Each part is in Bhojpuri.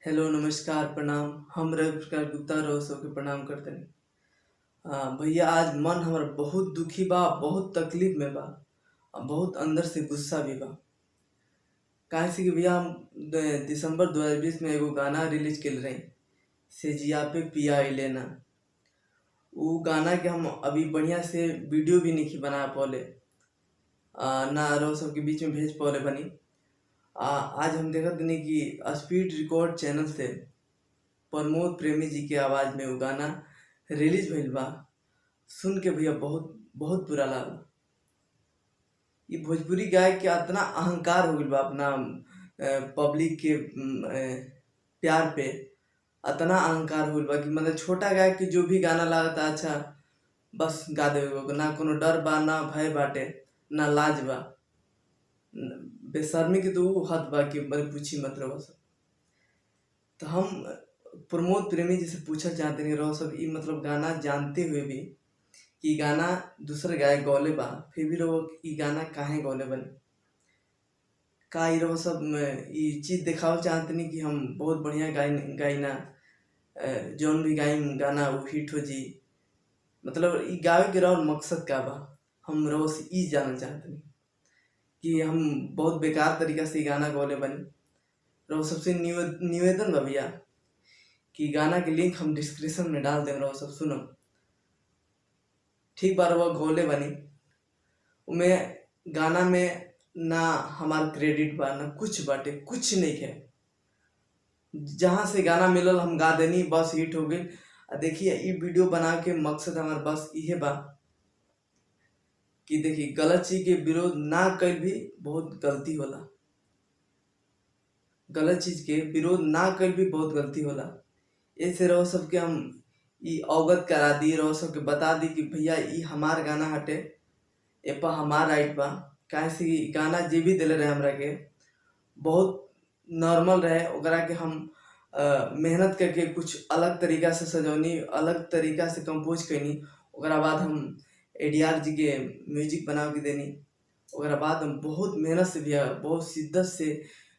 हेलो, नमस्कार, प्रणाम। हम रविप्रकाश गुप्ता रउआ सबके प्रणाम करतनी। भैया आज मन हमर बहुत दुखी बा, बहुत तकलीफ में बा बहुत अंदर से गुस्सा भी बा। काहे से कि भैया हम दिसंबर 2020 में एगो गाना रिलीज कैले रही, से जिया पे पिया अइले ना। उ गाना के हम अभी बढ़िया से वीडियो भी नहीं बना पौले, ना रउआ सबके बीच में भेज पौले बनी। आज हम देखत तनी कि स्पीड रिकॉर्ड चैनल से प्रमोद प्रेमी जी के आवाज में वो गाना रिलीज भइल बा। सुन के भैया बहुत बहुत बुरा लागल। ये भोजपुरी गायक के इतना अहंकार हो गइल बा अपना पब्लिक के प्यार पे। इतना अहंकार हो गइल बा कि मतलब छोटा गायक के जो भी गाना लागता अच्छा बस गा देवे के, ना कोनो डर बा, ना भय बाटे, ना लाज बा। बेशर्मी के तो उ हद बा कि पूछी मत रउआ सब। तो हम प्रमोद प्रेमी जी से पूछना चाहते हैं रउआ सब, ई मतलब गाना जानते हुए भी कि गाना दूसरे गायक गौले बा, फिर भी रउआ ई गाना काहे गौले बनी? का ई रउआ सब ई चीज देखावल चाहतनी कि हम बहुत बढ़िया गाइना, जौन भी गाइम गाना वो हिट हो जी। मतलब ई गावे के रउआ मकसद का बा? हम रउआ से ई जानल चाहतनी कि हम बहुत बेकार तरीका से ई गाना गौले बनी। रउआ सबसे निवेदन बा भैया कि गाना के लिंक हम डिस्क्रिप्शन में डाल देम, रउआ सब सुनम। ठीक बा, रउआ गौले बनी, उमे गाना में ना हमार क्रेडिट बा, ना कुछ बाटे, कुछ नहीं है। जहाँ से गाना मिलल हम गा देनी, बस हिट हो गई। देखिए ई वीडियो बना के मकसद हमार बस इहे बा कि देखिए गलत चीज के विरोध ना कइल भी बहुत गलती होला। गलत चीज के विरोध ना कइल भी बहुत गलती होला। ऐसे रउआ सबके हम ई अवगत करा दी, रउआ सबके बता दी कि भैया ई हमार गाना हटे, ए पर हमार राइट बा। काहे से कि गाना जे भी देले रहे हमरा के बहुत नॉर्मल रहे, ओकरा के हम मेहनत करके कुछ अलग तरीका से सजौनी, अलग तरीका से कंपोज कैनी। ओकरा बाद हम एडीआर जी के म्यूजिक बना के देनी। ओकरा बाद हम बहुत मेहनत से भैया, बहुत शिद्दत से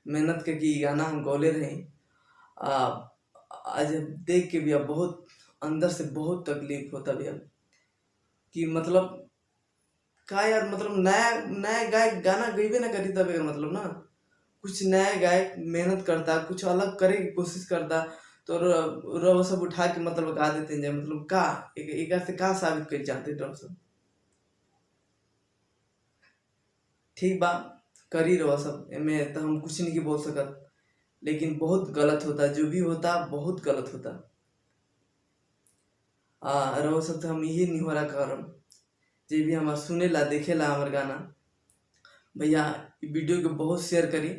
मेहनत करके ई गाना हम गौले रही। आज देख के भैया बहुत अंदर से बहुत तकलीफ होता भैया कि मतलब का यार, मतलब नया नया गायक गाना गइबे ना करी तब एकर मतलब ना कुछ नया गायक मेहनत करता, कुछ अलग करे की कोशिश करता, तो रउआ सब उठा के मतलब गा देते हैं। मतलब का एकर से का साबित कइल चाहते रउआ सब? ठीक बा, करी रउआ सब, एमे तो हम कुछ नहीं बोल सकत, लेकिन बहुत गलत होता, जो भी होता बहुत गलत होता। रउआ सब से हम यही निहोरा करम, जे भी हमार सुनेला देखेला हमर गाना, भैया ई वीडियो के बहुत शेयर करी,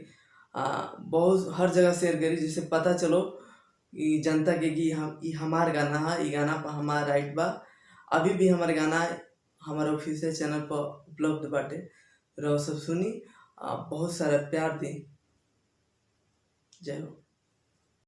बहुत हर जगह शेयर करी, जिससे पता चलो ई जनता के कि हम ई हमार गाना है, ई गाना पर हमार राइट बा। अभी भी हमार गाना हमारे ऑफिशियल चैनल पर उपलब्ध बाटे, रउआ सब सुनी, बहुत सारा प्यार दी। जय हो।